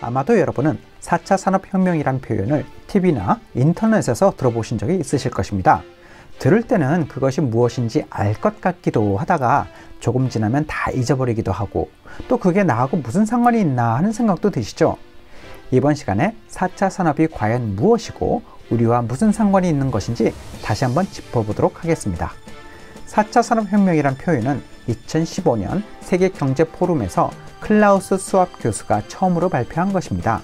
아마도 여러분은 4차 산업혁명이란 표현을 TV나 인터넷에서 들어보신 적이 있으실 것입니다. 들을 때는 그것이 무엇인지 알 것 같기도 하다가 조금 지나면 다 잊어버리기도 하고 또 그게 나하고 무슨 상관이 있나 하는 생각도 드시죠? 이번 시간에 4차 산업이 과연 무엇이고 우리와 무슨 상관이 있는 것인지 다시 한번 짚어보도록 하겠습니다. 4차 산업혁명이란 표현은 2015년 세계경제포럼에서 클라우스 스왑 교수가 처음으로 발표한 것입니다.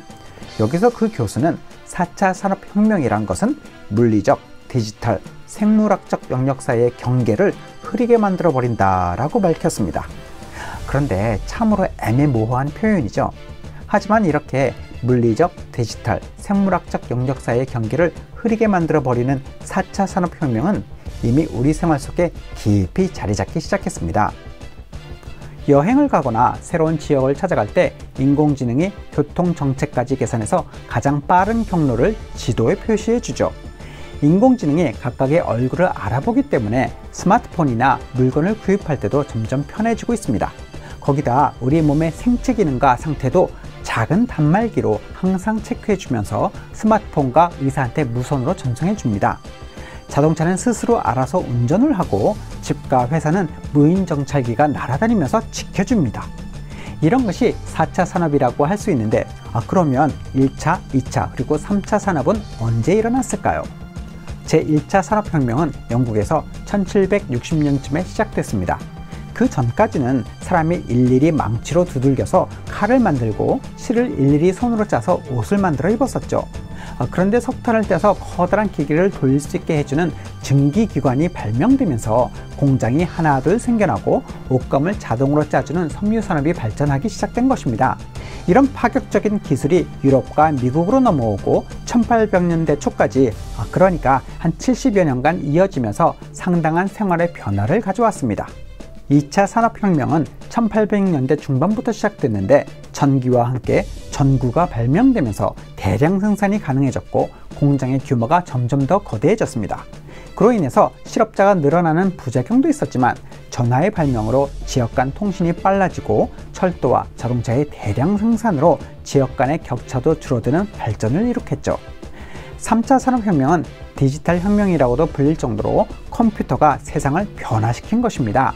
여기서 그 교수는 4차 산업혁명이란 것은 물리적, 디지털, 생물학적 영역 사이의 경계를 흐리게 만들어 버린다 라고 밝혔습니다. 그런데 참으로 애매모호한 표현이죠. 하지만 이렇게 물리적, 디지털, 생물학적 영역 사이의 경계를 흐리게 만들어 버리는 4차 산업혁명은 이미 우리 생활 속에 깊이 자리 잡기 시작했습니다. 여행을 가거나 새로운 지역을 찾아갈 때 인공지능이 교통정체까지 계산해서 가장 빠른 경로를 지도에 표시해 주죠. 인공지능이 각각의 얼굴을 알아보기 때문에 스마트폰이나 물건을 구입할 때도 점점 편해지고 있습니다. 거기다 우리 몸의 생체 기능과 상태도 작은 단말기로 항상 체크해 주면서 스마트폰과 의사한테 무선으로 전송해 줍니다. 자동차는 스스로 알아서 운전을 하고 집과 회사는 무인 정찰기가 날아다니면서 지켜줍니다. 이런 것이 4차 산업이라고 할 수 있는데 그러면 1차, 2차 그리고 3차 산업은 언제 일어났을까요? 제1차 산업혁명은 영국에서 1760년쯤에 시작됐습니다. 그 전까지는 사람이 일일이 망치로 두들겨서 칼을 만들고 실을 일일이 손으로 짜서 옷을 만들어 입었었죠. 그런데 석탄을 떼서 커다란 기계를 돌릴 수 있게 해주는 증기기관이 발명되면서 공장이 하나둘 생겨나고 옷감을 자동으로 짜주는 섬유산업이 발전하기 시작된 것입니다. 이런 파격적인 기술이 유럽과 미국으로 넘어오고 1800년대 초까지 그러니까 한 70여 년간 이어지면서 상당한 생활의 변화를 가져왔습니다. 2차 산업혁명은 1800년대 중반부터 시작됐는데 전기와 함께 전구가 발명되면서 대량 생산이 가능해졌고 공장의 규모가 점점 더 거대해졌습니다. 그로 인해서 실업자가 늘어나는 부작용도 있었지만 전화의 발명으로 지역 간 통신이 빨라지고 철도와 자동차의 대량 생산으로 지역 간의 격차도 줄어드는 발전을 이룩했죠. 3차 산업혁명은 디지털 혁명이라고도 불릴 정도로 컴퓨터가 세상을 변화시킨 것입니다.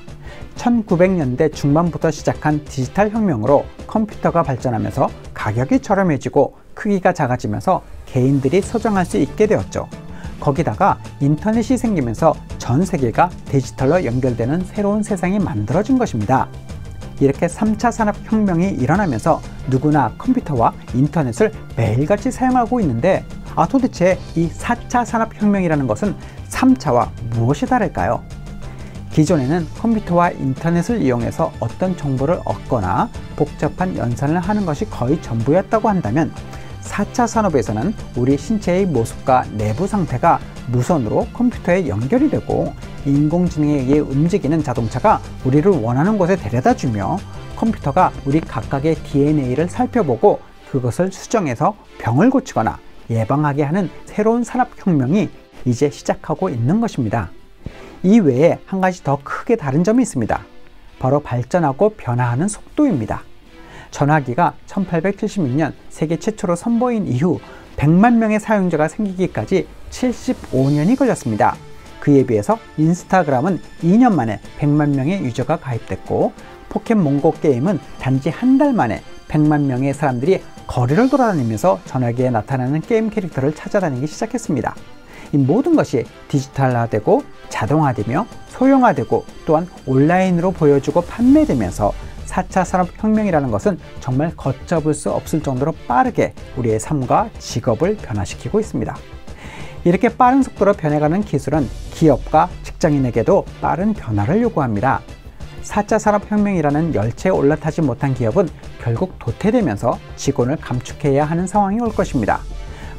1900년대 중반부터 시작한 디지털 혁명으로 컴퓨터가 발전하면서 가격이 저렴해지고 크기가 작아지면서 개인들이 소장할 수 있게 되었죠. 거기다가 인터넷이 생기면서 전 세계가 디지털로 연결되는 새로운 세상이 만들어진 것입니다. 이렇게 3차 산업혁명이 일어나면서 누구나 컴퓨터와 인터넷을 매일같이 사용하고 있는데 도대체 이 4차 산업혁명이라는 것은 3차와 무엇이 다를까요? 기존에는 컴퓨터와 인터넷을 이용해서 어떤 정보를 얻거나 복잡한 연산을 하는 것이 거의 전부였다고 한다면 4차 산업에서는 우리 신체의 모습과 내부 상태가 무선으로 컴퓨터에 연결이 되고 인공지능에 의해 움직이는 자동차가 우리를 원하는 곳에 데려다 주며 컴퓨터가 우리 각각의 DNA를 살펴보고 그것을 수정해서 병을 고치거나 예방하게 하는 새로운 산업혁명이 이제 시작하고 있는 것입니다. 이 외에 한 가지 더 크게 다른 점이 있습니다. 바로 발전하고 변화하는 속도입니다. 전화기가 1876년 세계 최초로 선보인 이후 100만 명의 사용자가 생기기까지 75년이 걸렸습니다. 그에 비해서 인스타그램은 2년 만에 100만 명의 유저가 가입됐고 포켓몬고 게임은 단지 한 달 만에 100만 명의 사람들이 거리를 돌아다니면서 전화기에 나타나는 게임 캐릭터를 찾아다니기 시작했습니다. 이 모든 것이 디지털화되고 자동화되며 소형화되고 또한 온라인으로 보여주고 판매되면서 4차 산업혁명이라는 것은 정말 걷잡을 수 없을 정도로 빠르게 우리의 삶과 직업을 변화시키고 있습니다. 이렇게 빠른 속도로 변해가는 기술은 기업과 직장인에게도 빠른 변화를 요구합니다. 4차 산업혁명이라는 열차에 올라타지 못한 기업은 결국 도태되면서 직원을 감축해야 하는 상황이 올 것입니다.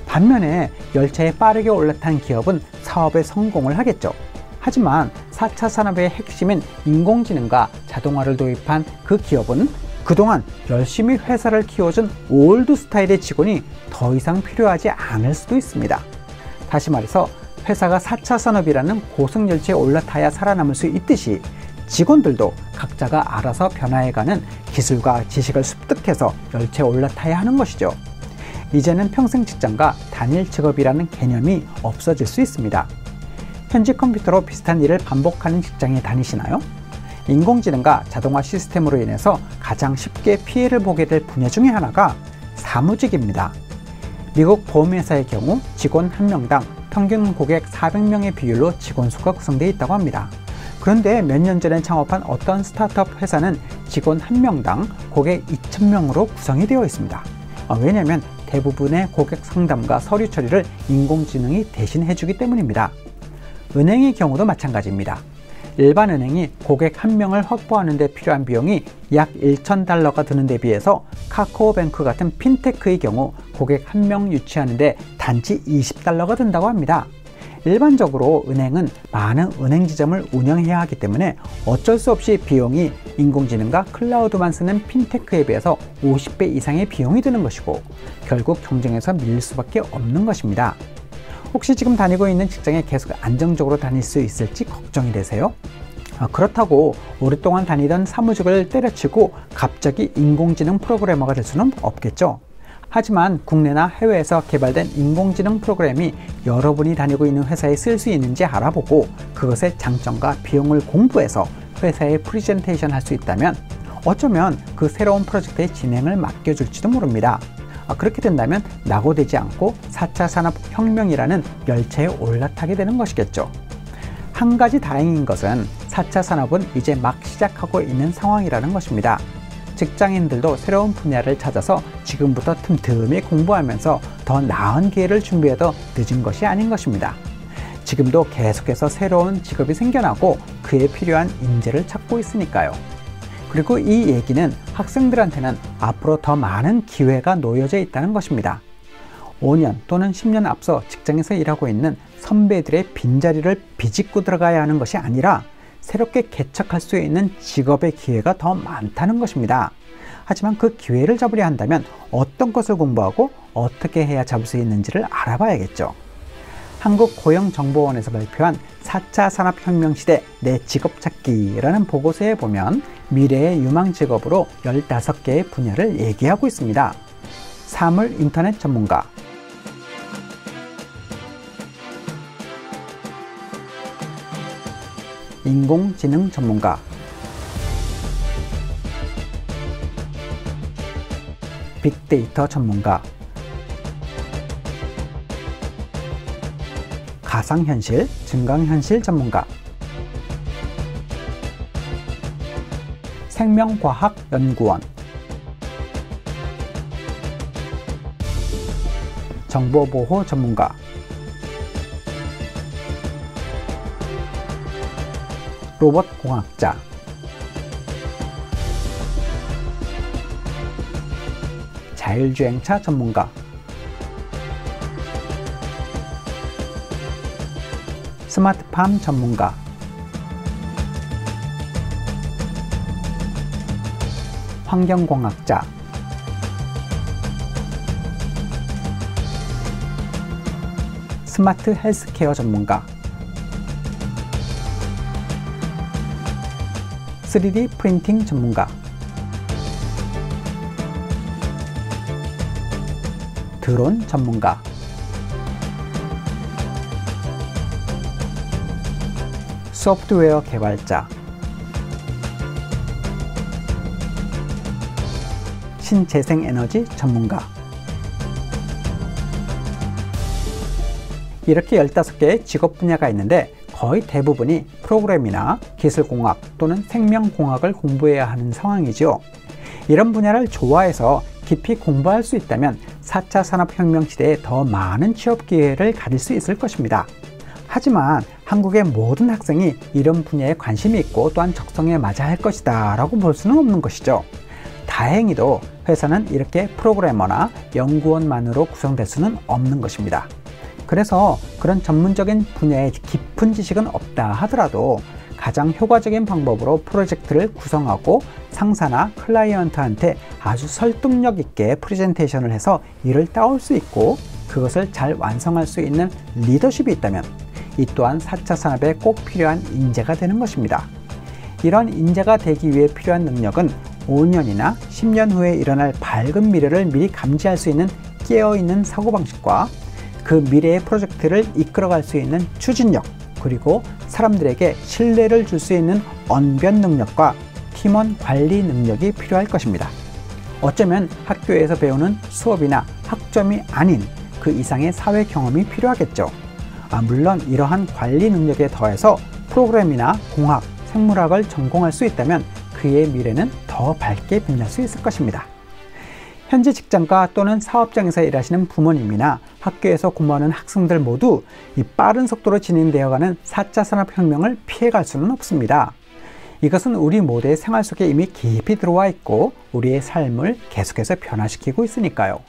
반면에 열차에 빠르게 올라탄 기업은 사업에 성공을 하겠죠. 하지만 4차 산업의 핵심인 인공지능과 자동화를 도입한 그 기업은 그동안 열심히 회사를 키워준 올드 스타일의 직원이 더 이상 필요하지 않을 수도 있습니다. 다시 말해서 회사가 4차 산업이라는 고속열차에 올라타야 살아남을 수 있듯이 직원들도 각자가 알아서 변화해가는 기술과 지식을 습득해서 열차에 올라타야 하는 것이죠. 이제는 평생 직장과 단일 직업이라는 개념이 없어질 수 있습니다. 현지 컴퓨터로 비슷한 일을 반복하는 직장에 다니시나요? 인공지능과 자동화 시스템으로 인해서 가장 쉽게 피해를 보게 될 분야 중에 하나가 사무직입니다. 미국 보험회사의 경우 직원 1명당 평균 고객 400명의 비율로 직원 수가 구성되어 있다고 합니다. 그런데 몇 년 전에 창업한 어떤 스타트업 회사는 직원 1명당 고객 2,000명으로 구성이 되어 있습니다. 왜냐하면 대부분의 고객 상담과 서류 처리를 인공지능이 대신 해주기 때문입니다. 은행의 경우도 마찬가지입니다. 일반 은행이 고객 1명을 확보하는 데 필요한 비용이 약 1,000달러가 드는 데 비해서 카카오뱅크 같은 핀테크의 경우 고객 1명 유치하는 데 단지 20달러가 든다고 합니다. 일반적으로 은행은 많은 은행 지점을 운영해야 하기 때문에 어쩔 수 없이 비용이 인공지능과 클라우드만 쓰는 핀테크에 비해서 50배 이상의 비용이 드는 것이고 결국 경쟁에서 밀릴 수밖에 없는 것입니다. 혹시 지금 다니고 있는 직장에 계속 안정적으로 다닐 수 있을지 걱정이 되세요? 그렇다고 오랫동안 다니던 사무직을 때려치고 갑자기 인공지능 프로그래머가 될 수는 없겠죠. 하지만 국내나 해외에서 개발된 인공지능 프로그램이 여러분이 다니고 있는 회사에 쓸 수 있는지 알아보고 그것의 장점과 비용을 공부해서 회사에 프레젠테이션 할 수 있다면 어쩌면 그 새로운 프로젝트의 진행을 맡겨줄지도 모릅니다. 그렇게 된다면 낙오되지 않고 4차 산업혁명이라는 열차에 올라타게 되는 것이겠죠. 한 가지 다행인 것은 4차 산업은 이제 막 시작하고 있는 상황이라는 것입니다. 직장인들도 새로운 분야를 찾아서 지금부터 틈틈이 공부하면서 더 나은 기회를 준비해도 늦은 것이 아닌 것입니다. 지금도 계속해서 새로운 직업이 생겨나고 그에 필요한 인재를 찾고 있으니까요. 그리고 이 얘기는 학생들한테는 앞으로 더 많은 기회가 놓여져 있다는 것입니다. 5년 또는 10년 앞서 직장에서 일하고 있는 선배들의 빈자리를 비집고 들어가야 하는 것이 아니라 새롭게 개척할 수 있는 직업의 기회가 더 많다는 것입니다. 하지만 그 기회를 잡으려 한다면 어떤 것을 공부하고 어떻게 해야 잡을 수 있는지를 알아봐야겠죠. 한국고용정보원에서 발표한 4차 산업혁명 시대 내 직업 찾기라는 보고서에 보면 미래의 유망 직업으로 15개의 분야를 얘기하고 있습니다. 사물 인터넷 전문가, 인공지능 전문가, 빅데이터 전문가, 가상현실, 증강현실 전문가, 생명과학연구원, 정보보호 전문가, 로봇공학자, 자율주행차 전문가, 스마트팜 전문가, 환경공학자, 스마트 헬스케어 전문가, 3D 프린팅 전문가, 드론 전문가, 소프트웨어 개발자, 신재생에너지 전문가. 이렇게 15개의 직업 분야가 있는데 거의 대부분이 프로그램이나 기술공학 또는 생명공학을 공부해야 하는 상황이죠. 이런 분야를 좋아해서 깊이 공부할 수 있다면 4차 산업혁명 시대에 더 많은 취업 기회를 가질 수 있을 것입니다. 하지만 한국의 모든 학생이 이런 분야에 관심이 있고 또한 적성에 맞아 할 것이다 라고 볼 수는 없는 것이죠. 다행히도 회사는 이렇게 프로그래머나 연구원만으로 구성될 수는 없는 것입니다. 그래서 그런 전문적인 분야의 깊은 지식은 없다 하더라도 가장 효과적인 방법으로 프로젝트를 구성하고 상사나 클라이언트한테 아주 설득력 있게 프레젠테이션을 해서 일을 따올 수 있고 그것을 잘 완성할 수 있는 리더십이 있다면 이 또한 4차 산업에 꼭 필요한 인재가 되는 것입니다. 이런 인재가 되기 위해 필요한 능력은 5년이나 10년 후에 일어날 밝은 미래를 미리 감지할 수 있는 깨어있는 사고방식과 그 미래의 프로젝트를 이끌어갈 수 있는 추진력, 그리고 사람들에게 신뢰를 줄 수 있는 언변 능력과 팀원 관리 능력이 필요할 것입니다. 어쩌면 학교에서 배우는 수업이나 학점이 아닌 그 이상의 사회 경험이 필요하겠죠. 물론 이러한 관리 능력에 더해서 프로그램이나 공학, 생물학을 전공할 수 있다면 그의 미래는 더 밝게 빛날 수 있을 것입니다. 현재 직장가 또는 사업장에서 일하시는 부모님이나 학교에서 공부하는 학생들 모두 이 빠른 속도로 진행되어가는 4차 산업혁명을 피해갈 수는 없습니다. 이것은 우리 모두의 생활 속에 이미 깊이 들어와 있고 우리의 삶을 계속해서 변화시키고 있으니까요.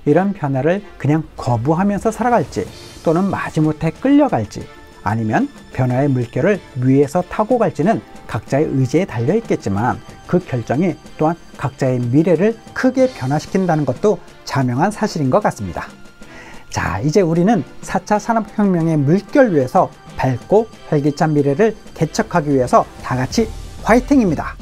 이런 변화를 그냥 거부하면서 살아갈지 또는 마지못해 끌려갈지 아니면 변화의 물결을 위에서 타고 갈지는 각자의 의지에 달려 있겠지만 그 결정이 또한 각자의 미래를 크게 변화시킨다는 것도 자명한 사실인 것 같습니다. 자, 이제 우리는 4차 산업혁명의 물결 위에서 밝고 활기찬 미래를 개척하기 위해서 다 같이 화이팅입니다.